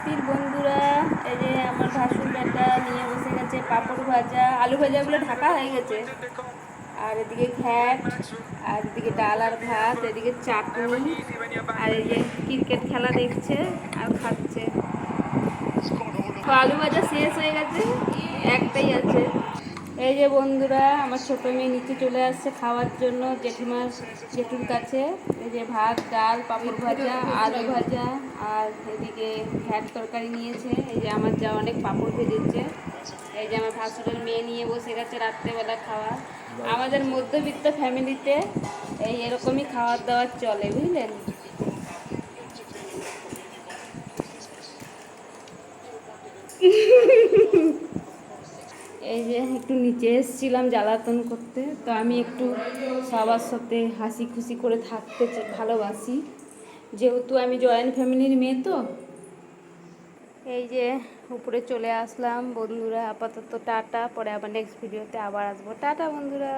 রাত্রির বন্ধুরা, এই যে আমার ভাসুর বেটা নিয়ে বসে গেছে পাঁপড় ভাজা, আলু ভাজাগুলো ঢাকা হয়ে গেছে, আর এদিকে ঘ্যাট, আর এদিকে ডাল আর ভাত, এদিকে চাটনি, আর এই যে ক্রিকেট খেলা দেখছে আর খাচ্ছে। তো আলু ভাজা শেষ হয়ে গেছে, একটাই আছে। এই যে বন্ধুরা, আমার ছোটো মেয়ে নিচে চলে আসছে খাওয়ার জন্য জেঠুর কাছে। এই যে ভাত, ডাল, পাঁপড় ভাজা, আলু ভাজা, আর এদিকে ঘ্যাট তরকারি নিয়েছে। এই যে আমার যা অনেক পাঁপড় ভেজেছে। এই যে আমার ভাসুরের মেয়ে নিয়ে বসে গেছে রাত্রেবেলা খাওয়া। আমাদের মধ্যবিত্ত ফ্যামিলিতে এরকমই খাওয়ার দাওয়ার চলে, বুঝলেন। এই যে একটু নিচে এসেছিলাম জ্বালাতন করতে, তো আমি একটু সবার সাথে হাসি খুশি করে থাকতে ভালোবাসি, যেহেতু আমি জয়েন্ট ফ্যামিলির মেয়ে। তো এই যে উপরে চলে আসলাম বন্ধুরা, আপাতত টাটা, পরে আবার নেক্সট ভিডিওতে আবার আসবো। টাটা বন্ধুরা।